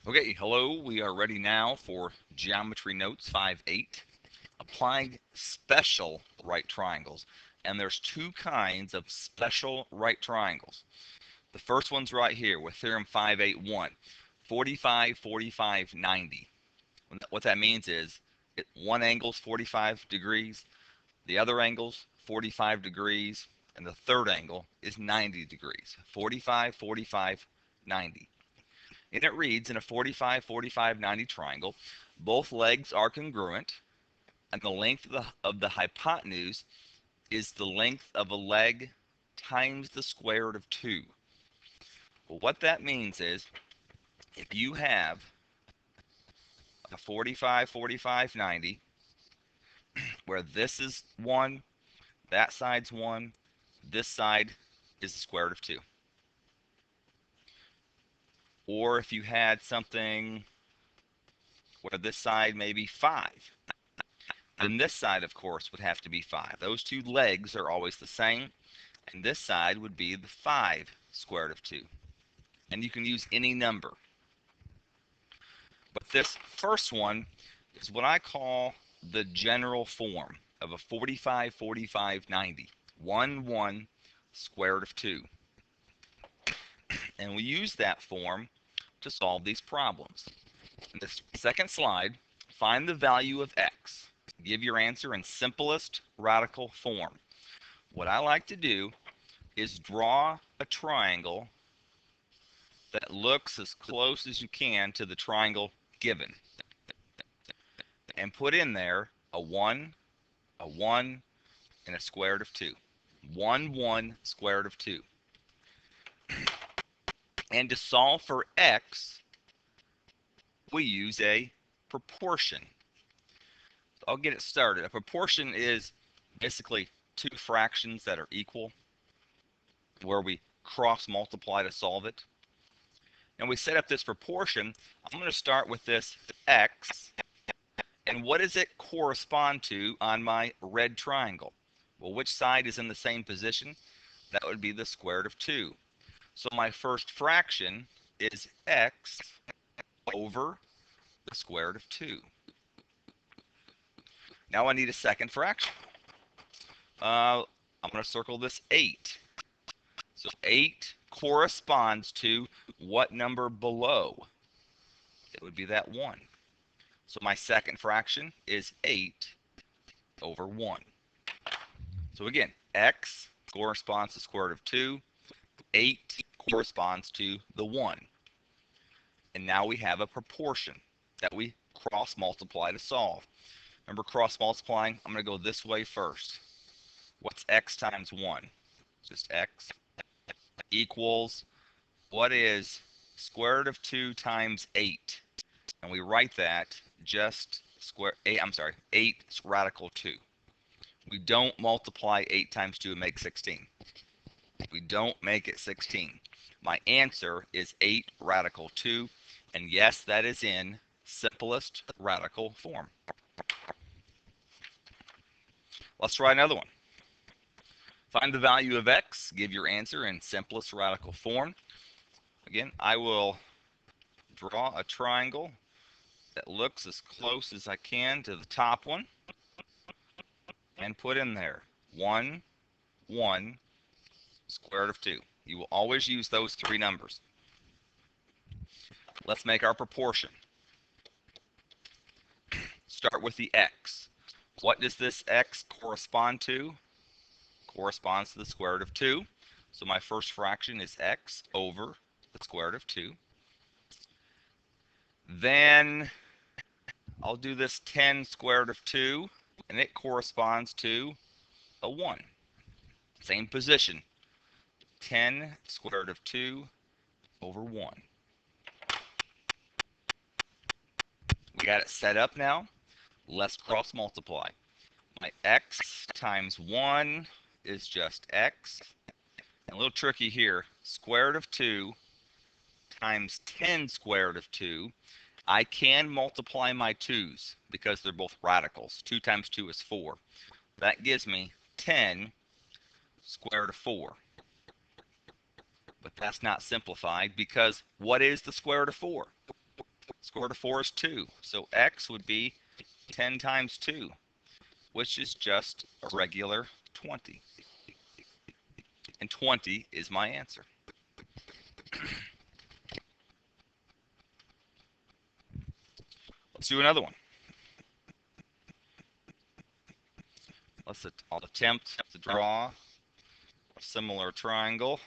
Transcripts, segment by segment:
Okay, hello. We are ready now for Geometry Notes 5-8, applying special right triangles. And there's two kinds of special right triangles. The first one's right here with Theorem 581, 45, 45, 90. What that means is one angle's 45 degrees, the other angle's 45 degrees, and the third angle is 90 degrees. 45, 45, 90. And it reads, in a 45, 45, 90 triangle, both legs are congruent, and the length of the hypotenuse is the length of a leg times the square root of 2. Well, what that means is, if you have a 45, 45, 90, where this is 1, that side's 1, this side is the square root of 2. Or if you had something where this side may be 5, then this side, of course, would have to be 5. Those two legs are always the same, and this side would be the 5 square root of 2. And you can use any number. But this first one is what I call the general form of a 45, 45, 90. 1, 1, square root of 2. And we use that form to solve these problems. In this second slide, find the value of x. Give your answer in simplest radical form. What I like to do is draw a triangle that looks as close as you can to the triangle given, and put in there a 1, and a square root of 2. 1, 1, square root of 2. And to solve for x, we use a proportion. I'll get it started. A proportion is basically two fractions that are equal, where we cross multiply to solve it. And we set up this proportion. I'm going to start with this x, and what does it correspond to on my red triangle? Well, which side is in the same position? That would be the square root of 2. So my first fraction is x over the square root of 2. Now I need a second fraction. I'm going to circle this 8. So 8 corresponds to what number below? It would be that 1. So my second fraction is 8 over 1. So again, x corresponds to the square root of 2. 8 corresponds to the 1. And now we have a proportion that we cross multiply to solve. Remember, cross multiplying, I'm going to go this way first. What's x times 1? Just x equals, what is square root of 2 times 8? And we write that just 8 radical 2. We don't multiply 8 times 2 and make 16. We don't make it 16. My answer is 8 radical 2. And yes, that is in simplest radical form. Let's try another one. Find the value of x. Give your answer in simplest radical form. Again, I will draw a triangle that looks as close as I can to the top one, and put in there 1, 1, square root of 2. You will always use those three numbers. Let's make our proportion. Start with the x. What does this x correspond to? Corresponds to the square root of 2. So my first fraction is x over the square root of 2. Then I'll do this 10 square root of 2, and it corresponds to a 1. Same position. 10 square root of 2 over 1. We got it set up now. Let's cross multiply. My x times 1 is just x. And a little tricky here. Square root of 2 times 10 square root of 2. I can multiply my 2's because they're both radicals. 2 times 2 is 4. That gives me 10 square root of 4. But that's not simplified, because what is the square root of 4? Square root of 4 is 2. So x would be 10 times 2, which is just a regular 20. And 20 is my answer. Let's do another one. I'll attempt to draw a similar triangle.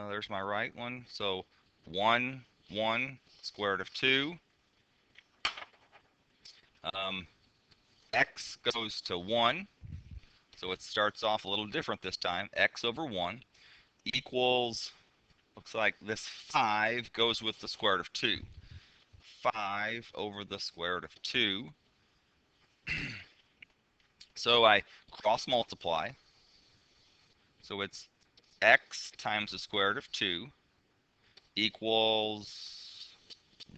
There's my right one. So 1, 1, square root of 2. X goes to 1. So it starts off a little different this time. X over 1 equals, looks like this 5 goes with the square root of 2. 5 over the square root of 2. So I cross multiply. So it's x times the square root of 2 equals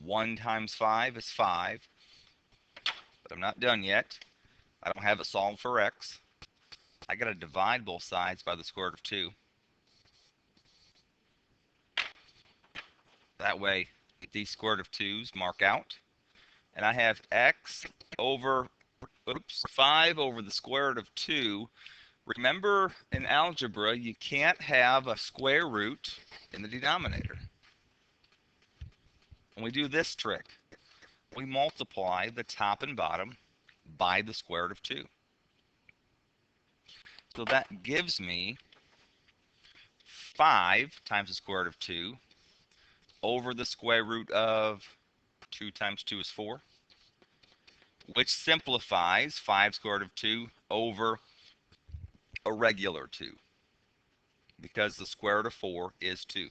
1 times 5 is 5. But I'm not done yet. I don't have it solved for x. I got to divide both sides by the square root of 2. That way, these square root of 2's mark out. And I have x over, 5 over the square root of 2. Remember, in algebra, you can't have a square root in the denominator. And we do this trick. We multiply the top and bottom by the square root of 2. So that gives me 5 times the square root of 2 over the square root of 2 times 2 is 4, which simplifies 5 square root of 2 over a regular 2, because the square root of 4 is 2.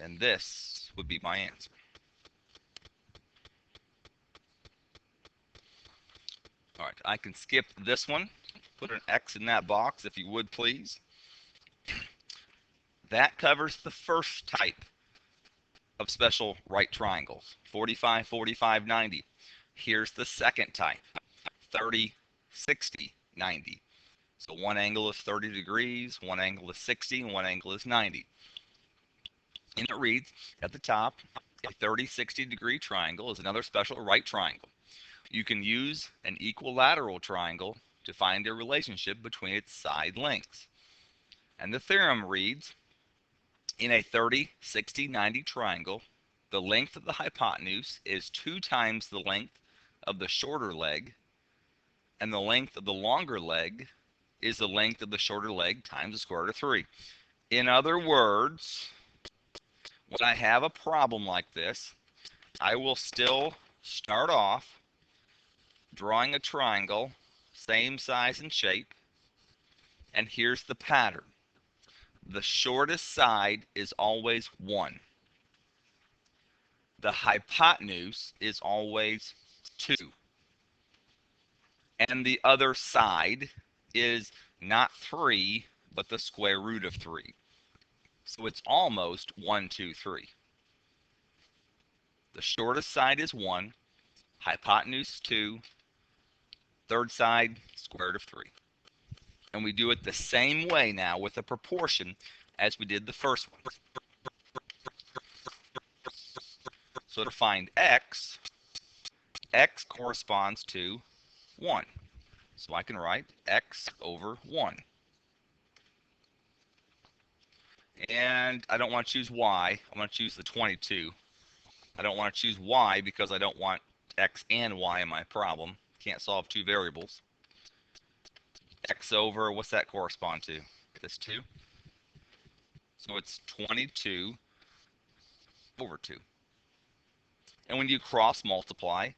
And this would be my answer. All right, I can skip this one. Put an X in that box if you would, please. That covers the first type of special right triangles, 45, 45, 90. Here's the second type, 30, 60, 90. So one angle is 30 degrees, one angle is 60, and one angle is 90. And it reads at the top, a 30, 60 degree triangle is another special right triangle. You can use an equilateral triangle to find a relationship between its side lengths. And the theorem reads, in a 30, 60, 90 triangle, the length of the hypotenuse is 2 times the length of the shorter leg, and the length of the longer leg is the length of the shorter leg times the square root of 3. In other words, when I have a problem like this, I will still start off drawing a triangle, same size and shape, and here's the pattern. The shortest side is always 1. The hypotenuse is always 2. And the other side is not 3, but the square root of 3. So it's almost 1, 2, 3. The shortest side is 1, hypotenuse 2, third side, square root of 3. And we do it the same way now with a proportion as we did the first one. So to find x, x corresponds to 1. So I can write x over 1. And I don't want to choose y. I want to choose the 22. I don't want to choose y because I don't want x and y in my problem. Can't solve two variables. X over, what's that correspond to? This 2. So it's 22 over 2. And when you cross multiply,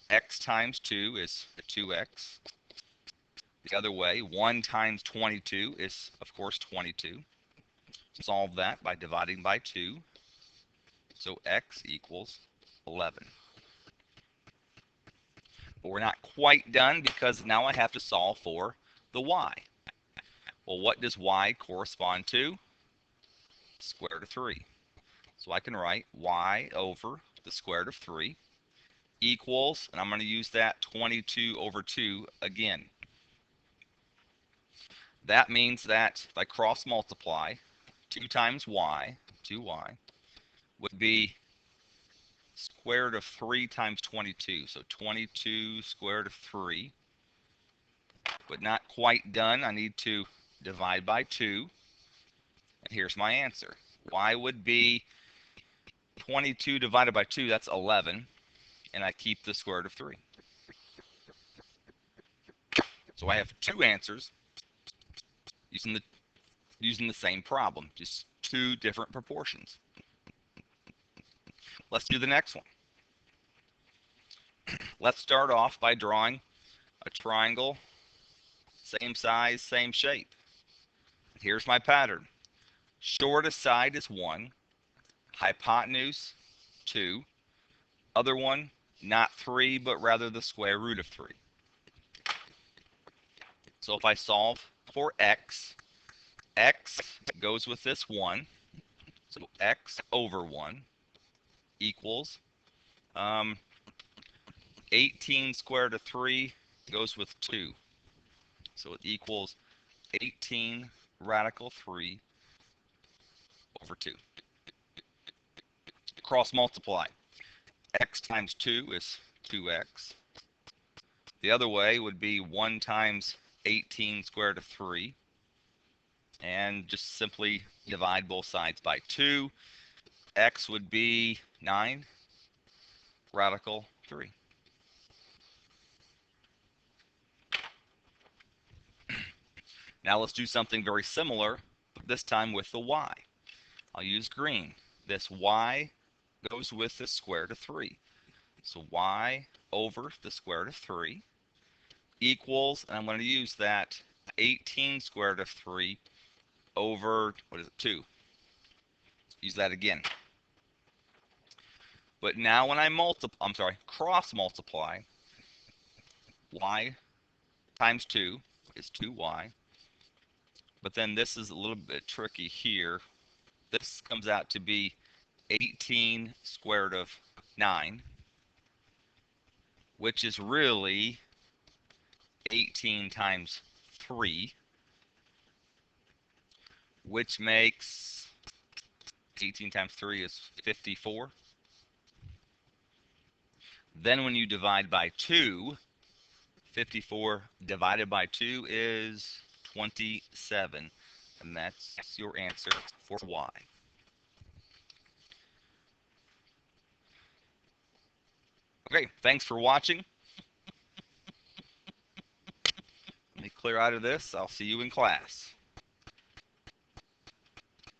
x times 2 is 2x. The other way, 1 times 22 is, of course, 22. Solve that by dividing by 2. So x equals 11. But we're not quite done because now I have to solve for the y. Well, what does y correspond to? Square root of 3. So I can write y over the square root of 3 equals, and I'm going to use that 22 over 2 again. That means that if I cross multiply, 2 times y, 2y, would be square root of 3 times 22. So 22 square root of 3. But not quite done. I need to divide by 2. And here's my answer. Y would be 22 divided by 2. That's 11. And I keep the square root of 3. So I have two answers using the same problem, just two different proportions. Let's do the next one. Let's start off by drawing a triangle, same size, same shape. Here's my pattern. Shortest side is 1, hypotenuse 2, other one not 3, but rather the square root of 3. So if I solve for x, x goes with this 1, so x over 1 equals 18 square root of 3 goes with 2. So it equals 18 radical 3 over 2. Cross multiply. X times 2 is 2x. The other way would be 1 times 18 square root of 3. And just simply divide both sides by 2. X would be 9 radical 3. Now let's do something very similar, but this time with the y. I'll use green. This y goes with the square root of 3. So y over the square root of 3 equals, and I'm going to use that 18 square root of 3 over, what is it, 2. Use that again. But now when I cross multiply, y times 2 is 2y. But then this is a little bit tricky here. This comes out to be 18 square root of 9, which is really 18 times 3, which makes 18 times 3 is 54. Then when you divide by 2, 54 divided by 2 is 27. And that's your answer for y. Okay, thanks for watching. Let me clear out of this. I'll see you in class.